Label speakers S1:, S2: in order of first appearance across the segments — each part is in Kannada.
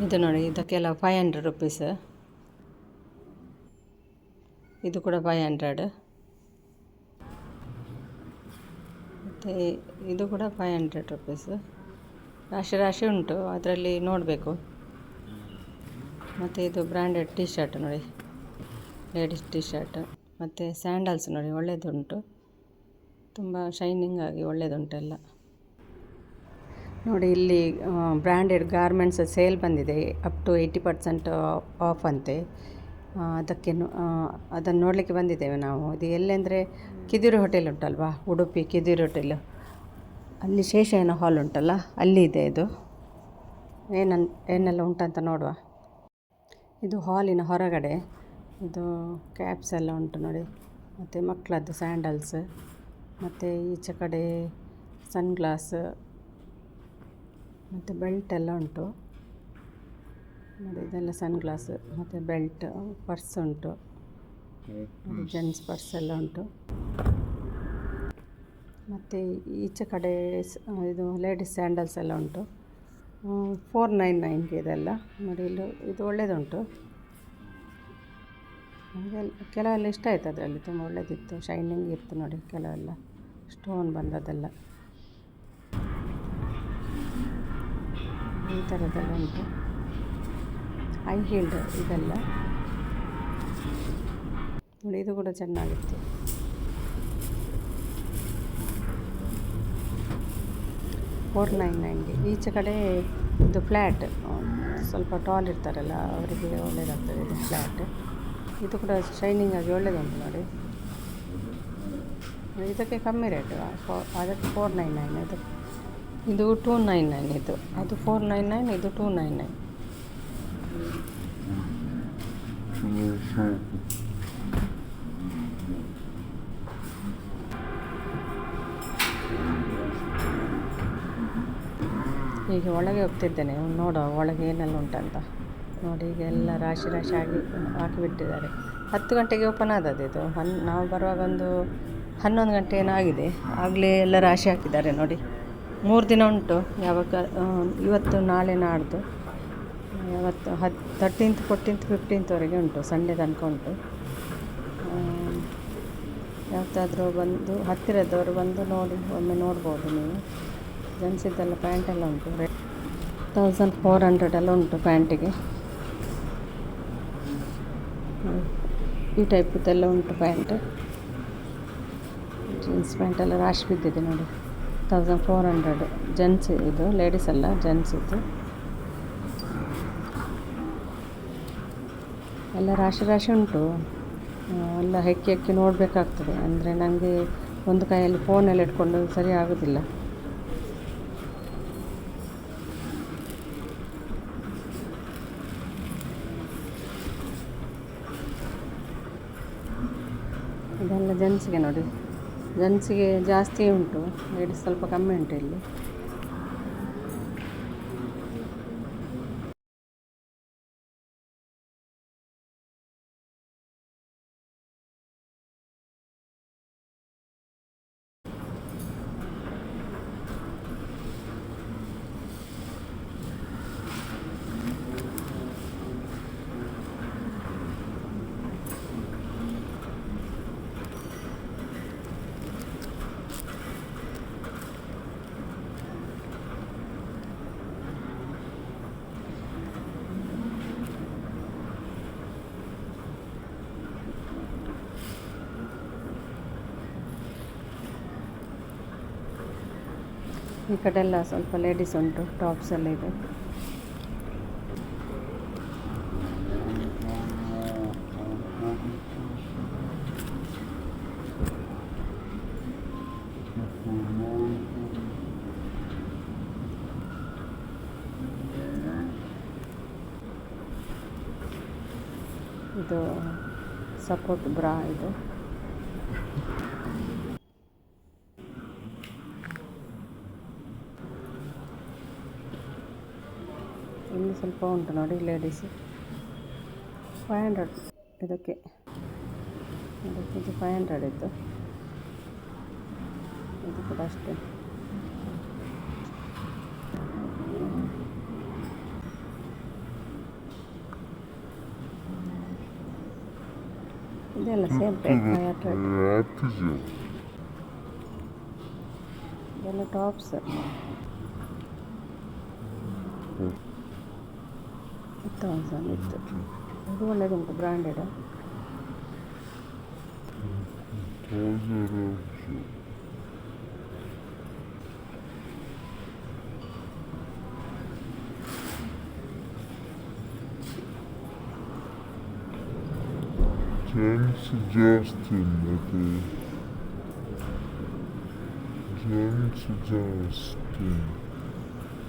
S1: ಇದು ನೋಡಿ, ಇದಕ್ಕೆಲ್ಲ 500 ರುಪೀಸ್. ಇದು ಕೂಡ 500. ಮತ್ತು ಇದು ಕೂಡ 500 ರುಪೀಸ್. ರಾಶಿ ರಾಶಿ ಉಂಟು, ಅದರಲ್ಲಿ ನೋಡಬೇಕು. ಮತ್ತು ಇದು ಬ್ರ್ಯಾಂಡೆಡ್ ಟೀ ಶರ್ಟ್ ನೋಡಿ, ಲೇಡೀಸ್ ಟೀ ಶರ್ಟ್. ಮತ್ತು ಸ್ಯಾಂಡಲ್ಸ್ ನೋಡಿ, ಒಳ್ಳೆಯದುಂಟು, ತುಂಬ ಶೈನಿಂಗ್ ಆಗಿ ಒಳ್ಳೆಯದುಂಟೆಲ್ಲ. ನೋಡಿ, ಇಲ್ಲಿ ಬ್ರ್ಯಾಂಡೆಡ್ ಗಾರ್ಮೆಂಟ್ಸ್ ಸೇಲ್ ಬಂದಿದೆ, ಅಪ್ ಟು 80% ಆಫ್ ಅಂತೆ. ಅದನ್ನು ನೋಡಲಿಕ್ಕೆ ಬಂದಿದ್ದೇವೆ ನಾವು. ಇದು ಎಲ್ಲೆಂದರೆ ಕಿದಿರು ಹೋಟೆಲ್ ಉಂಟಲ್ವಾ, ಉಡುಪಿ ಕಿದಿರು ಹೋಟೆಲ್, ಅಲ್ಲಿ ಶೇಷಯ್ಯನ ಹಾಲ್ ಉಂಟಲ್ಲ, ಅಲ್ಲಿ ಇದೆ ಇದು. ಏನೆಲ್ಲ ಉಂಟಂತ ನೋಡುವ. ಇದು ಹಾಲಿನ ಹೊರಗಡೆ, ಇದು ಕ್ಯಾಪ್ಸ್ ಎಲ್ಲ ಉಂಟು ನೋಡಿ, ಮತ್ತು ಮಕ್ಕಳದ್ದು ಸ್ಯಾಂಡಲ್ಸ್, ಮತ್ತು ಈಚೆ ಕಡೆ ಸನ್ಗ್ಲಾಸ್, ಮತ್ತು ಬೆಲ್ಟ್ ಎಲ್ಲ ಉಂಟು ನೋಡಿ. ಇದೆಲ್ಲ ಸನ್ಗ್ಲಾಸ್ ಮತ್ತು ಬೆಲ್ಟ್, ಪರ್ಸ್ ಉಂಟು, ಜೆಂಟ್ಸ್ ಪರ್ಸ್ ಎಲ್ಲ ಉಂಟು. ಮತ್ತು ಈಚೆ ಕಡೆ ಇದು ಲೇಡೀಸ್ ಸ್ಯಾಂಡಲ್ಸ್ ಎಲ್ಲ ಉಂಟು. 499 ಇದೆಲ್ಲ ನೋಡಿ. ಇದು ಒಳ್ಳೆಯದುಂಟು. ನಮಗೆ ಕೆಲವೆಲ್ಲ ಇಷ್ಟ ಆಯಿತು, ಅದರಲ್ಲಿ ತುಂಬ ಒಳ್ಳೆಯದಿತ್ತು, ಶೈನಿಂಗ್ ಇತ್ತು ನೋಡಿ. ಕೆಲವೆಲ್ಲ ಸ್ಟೋನ್ ಬಂದದ್ದೆಲ್ಲ ಈ ಥರದ್ದೆಲ್ಲ ಉಂಟು. ಹೈ ಹೀಲ್ಡ್ ಇದೆಲ್ಲ ನೋಡಿ, ಇದು ಕೂಡ ಚೆನ್ನಾಗಿತ್ತು. $499. ಈಚೆ ಕಡೆ ಇದು ಫ್ಲ್ಯಾಟ್, ಸ್ವಲ್ಪ ಟಾಲ್ ಇರ್ತಾರಲ್ಲ ಅವರಿಗೆ ಒಳ್ಳೆಯದಾಗ್ತದೆ ಇದು ಫ್ಲ್ಯಾಟ್. ಇದು ಕೂಡ ಶೈನಿಂಗ್ ಆಗಿ ಒಳ್ಳೆಯದುಂಟು ನೋಡಿ. ಇದಕ್ಕೆ ಕಮ್ಮಿ ರೇಟು, ಅದಕ್ಕೆ 499. ಇದು 299. ಇದು ಅದು 499, ಇದು 299. ಈಗ ಒಳಗೆ ಹೋಗ್ತಿದ್ದೇನೆ, ನೋಡುವ ಒಳಗೆ ಏನೆಲ್ಲ ಉಂಟಂತ ನೋಡಿ. ಈಗ ಎಲ್ಲ ರಾಶಿ ರಾಶಿ ಹಾಕಿಬಿಟ್ಟಿದ್ದಾರೆ. 10 ಗಂಟೆಗೆ ಓಪನ್ ಆದದ್ದು ಇದು. ನಾವು ಬರುವಾಗ ಒಂದು 11 ಗಂಟೆ ಏನಾಗಿದೆ, ಆಗಲೇ ಎಲ್ಲ ರಾಶಿ ಹಾಕಿದ್ದಾರೆ ನೋಡಿ. 3 ದಿನ ಉಂಟು, ಯಾವಾಗ ಇವತ್ತು ನಾಳೆ ನಾಡ್ದು, ಯಾವತ್ತು 13th 14th 15th ಉಂಟು, ಸಂಡೇ ತನಕ ಉಂಟು. ಯಾವತ್ತಾದರೂ ಬಂದು ಹತ್ತಿರದವರು ಬಂದು ನೋಡಿ ಒಮ್ಮೆ ನೋಡ್ಬೋದು ನೀವು. ಜೆಂಟ್ಸಿದ್ದೆಲ್ಲ ಪ್ಯಾಂಟೆಲ್ಲ ಉಂಟು, 1400 ಎಲ್ಲ ಉಂಟು ಪ್ಯಾಂಟಿಗೆ. ಈ ಟೈಪದ್ದೆಲ್ಲ ಉಂಟು ಪ್ಯಾಂಟ್, ಜೀನ್ಸ್ ಪ್ಯಾಂಟ್ ಎಲ್ಲ ರಾಶಿ ಬಿದ್ದಿದೆ ನೋಡಿ. 1400 ಜೆಂಟ್ಸ್, ಇದು ಲೇಡೀಸ್ ಅಲ್ಲ, ಜೆಂಟ್ಸ್ ಇದು ಎಲ್ಲ ರಾಶಿ ರಾಶಿ ಉಂಟು. ಎಲ್ಲ ಹೆಕ್ಕಿ ನೋಡಬೇಕಾಗ್ತದೆ, ಅಂದರೆ ನನಗೆ ಒಂದು ಕೈಯಲ್ಲಿ ಫೋನೆಲ್ಲ ಇಟ್ಕೊಂಡು ಸರಿ ಆಗೋದಿಲ್ಲ. ಇದೆಲ್ಲ ಜೆಂಟ್ಸಿಗೆ ನೋಡಿ, ಜೆಂಟ್ಸಿಗೆ ಜಾಸ್ತಿ ಉಂಟು, ಲೇಡೀಸ್ ಸ್ವಲ್ಪ ಕಮ್ಮಿ ಉಂಟು ಇಲ್ಲಿ. ಈ ಕಡೆ ಎಲ್ಲ ಸ್ವಲ್ಪ ಲೇಡೀಸ್ ಉಂಟು, ಟಾಪ್ಸ್ ಎಲ್ಲ ಇದೆ. ಇದು ಸಪೋರ್ಟ್ ಬ್ರಾ ಇದು. ಇಲ್ಲಿ ಸ್ವಲ್ಪ ಉಂಟು ನೋಡಿ ಲೇಡೀಸ್. 500 ಇದಕ್ಕೆ, ಇದು 500 ಇತ್ತು. ಇದು ಕೂಡ ಅಷ್ಟೇ. ಇದೆಲ್ಲ ಸೇಮ್ ರೇಟ್ 500. ಇದೆಲ್ಲ ಟಾಪ್ಸ್ 1000 ಇತ್ತು. ಇದು ಒಳ್ಳೆಯದುಂಟು, ಬ್ರ್ಯಾಂಡೆಡ್.
S2: ಜೆಂಟ್ಸ್ ಜಾಸ್ತಿ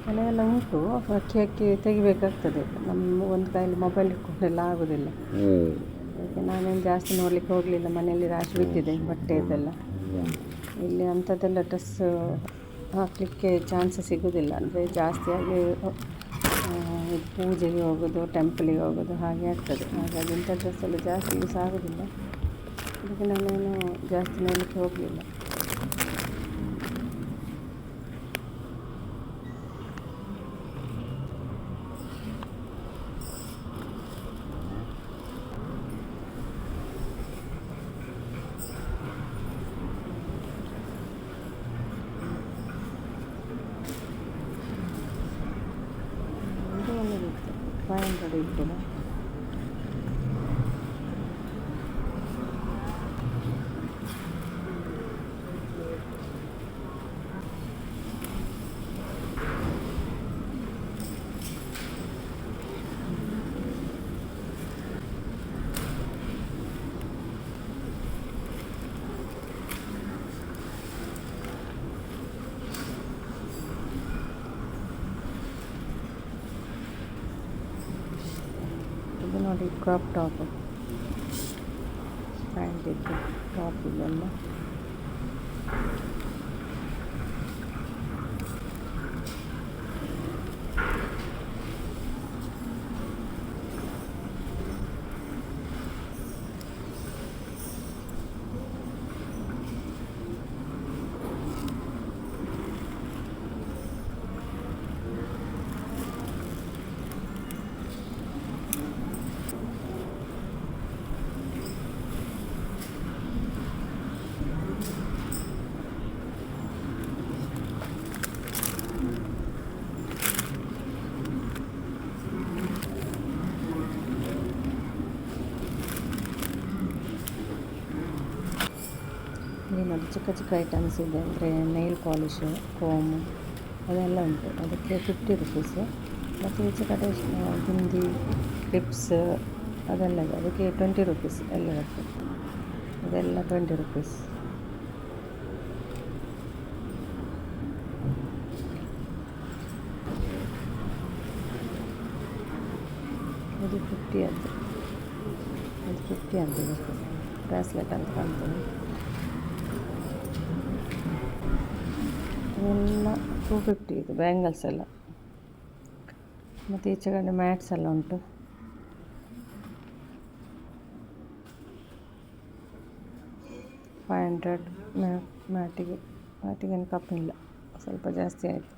S1: ಕೆಲವೆಲ್ಲ ಉಂಟು, ಅಕ್ಕಿ ಅಕ್ಕಿ ತೆಗಿಬೇಕಾಗ್ತದೆ. ನಮ್ಮ ಒಂದು ಕೈಯಲ್ಲಿ ಮೊಬೈಲ್ ಇಟ್ಕೊಂಡೆಲ್ಲ ಆಗೋದಿಲ್ಲ. ಅದಕ್ಕೆ ನಾನೇನು ಜಾಸ್ತಿ ನೋಡಲಿಕ್ಕೆ ಹೋಗಲಿಲ್ಲ, ಮನೆಯಲ್ಲಿ ರಾಶಿ ಬಿದ್ದಿದೆ ಬಟ್ಟೆದೆಲ್ಲ. ಇಲ್ಲಿ ಅಂಥದ್ದೆಲ್ಲ ಡ್ರೆಸ್ ಹಾಕಲಿಕ್ಕೆ ಚಾನ್ಸ್ ಸಿಗೋದಿಲ್ಲ. ಅಂದರೆ ಜಾಸ್ತಿಯಾಗಿ ಪೂಜೆಗೆ ಹೋಗೋದು, ಟೆಂಪಲಿಗೆ ಹೋಗೋದು ಹಾಗೆ ಆಗ್ತದೆ. ಹಾಗಾಗಿ ಇಂಥ ಡ್ರೆಸ್ಸೆಲ್ಲ ಜಾಸ್ತಿ ಯೂಸ್ ಆಗೋದಿಲ್ಲ. ಅದಕ್ಕೆ ನಾನೇನು ಜಾಸ್ತಿ ನೋಡಲಿಕ್ಕೆ ಹೋಗಲಿಲ್ಲ. ಇದು ಒಳ್ಳೆದಿತ್ತು, 500 ಇತ್ತು. ಇದು ನೋಡಿ ಕ್ರಾಪ್ ಟಾಪ್, ಪ್ಯಾಂಟ್ ಇದ್ದು ಟಾಪ್ ಇದೆಲ್ಲ. ಇಲ್ಲಿ ನೋಡಿ ಚಿಕ್ಕ ಚಿಕ್ಕ ಐಟಮ್ಸ್ ಇದೆ. ಅಂದರೆ ನೈಲ್ ಪಾಲಿಶು, ಕೋಮು ಅದೆಲ್ಲ ಉಂಟು. ಅದಕ್ಕೆ 50 ರುಪೀಸು. ಮತ್ತು ಈಚೆ ಕಡೆ ಬಿಂದಿ, ಕ್ಲಿಪ್ಸ್ ಅದೆಲ್ಲ ಇದೆ. ಅದಕ್ಕೆ 20 ರುಪೀಸ್ ಎಲ್ಲದಕ್ಕೆ. ಅದೆಲ್ಲ 20 ರುಪೀಸ್. ಇದು 50 ಅದು, ಅದು 50 ಅಂತಿದೆ. ಬ್ರಾಸ್ಲೆಟ್ ಅಂತ ಕಾಣ್ತದೆ. ಎಲ್ಲ 250 ಇದು ಬ್ಯಾಂಗಲ್ಸ್ ಎಲ್ಲ. ಮತ್ತು ಈಚೆ ಕಡೆ ಮ್ಯಾಟ್ಸ್ ಎಲ್ಲ ಉಂಟು. $500 ಮ್ಯಾಟಿಗೇನು ಕಪ್ಪಿಲ್ಲ, ಸ್ವಲ್ಪ ಜಾಸ್ತಿ ಆಯಿತು.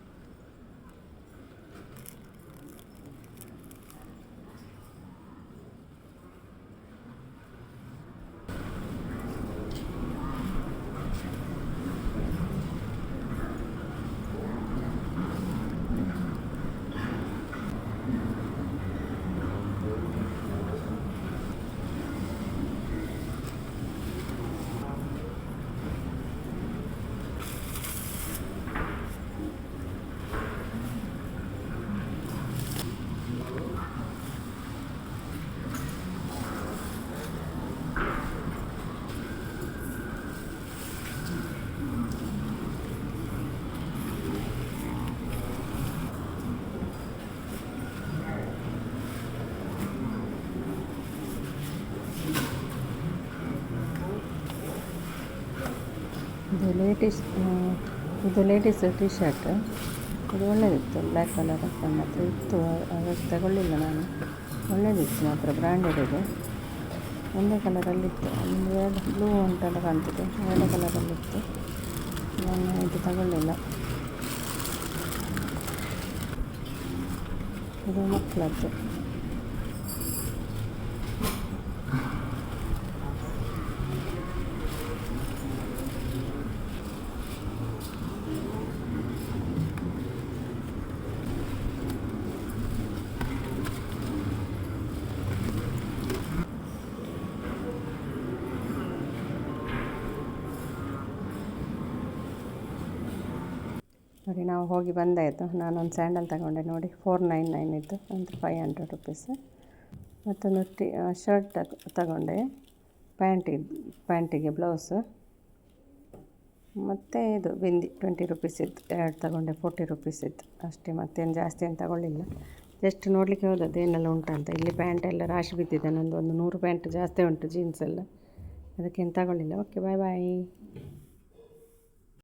S1: ಇದು ಲೇಡೀಸ್ ಟೀ ಶರ್ಟ್. ಇದು ಒಳ್ಳೆಯದಿತ್ತು, ಬ್ಲ್ಯಾಕ್ ಕಲರ್ ನನ್ನ ಹತ್ರ ಇತ್ತು. ಅದಕ್ಕೆ ತಗೊಳ್ಳಿಲ್ಲ ನಾನು. ಒಳ್ಳೆಯದಿತ್ತು ಮಾತ್ರ, ಬ್ರ್ಯಾಂಡೆಡ್ ಇದೆ. ಒಂದೇ ಕಲರಲ್ಲಿತ್ತು. ಒಂದು ಎರಡು ಬ್ಲೂ ಉಂಟೆಲ್ಲ ಕಾಣ್ತಿದೆ, ಎರಡು ಕಲರಲ್ಲಿತ್ತು. ನಾನು ಇದು ತಗೊಳ್ಳಿಲ್ಲ. ಇದು ಮಕ್ಕಳದ್ದು. ನೋಡಿ ನಾವು ಹೋಗಿ ಬಂದಾಯಿತು. ನಾನೊಂದು ಸ್ಯಾಂಡಲ್ ತಗೊಂಡೆ ನೋಡಿ, 499 ಇತ್ತು ಅಂತ 500 ರುಪೀಸ್. ಮತ್ತೊಂದು ಶರ್ಟ್ ತಗೊಂಡೆ, ಪ್ಯಾಂಟಿಗೆ ಬ್ಲೌಸು. ಮತ್ತು ಇದು ಬಿಂದಿ 20 ರುಪೀಸ್ ಇತ್ತು, 2 ತಗೊಂಡೆ 40 ರುಪೀಸ್ ಇತ್ತು ಅಷ್ಟೇ. ಮತ್ತೇನು ಜಾಸ್ತಿ ಏನು ತಗೊಳ್ಳಿಲ್ಲ, ಜಸ್ಟ್ ನೋಡಲಿಕ್ಕೆ ಹೋದದ್ದು ಏನೆಲ್ಲ ಉಂಟಂತ. ಇಲ್ಲಿ ಪ್ಯಾಂಟ್ ಎಲ್ಲ ರಾಶಿ ಬಿದ್ದಿದೆ, ನಂದು ಒಂದು 100 ಪ್ಯಾಂಟ್ ಜಾಸ್ತಿ ಉಂಟು, ಜೀನ್ಸ್ ಎಲ್ಲ. ಅದಕ್ಕೇನು ತಗೊಳ್ಳಿಲ್ಲ. ಓಕೆ, ಬಾಯ್ ಬಾಯ್.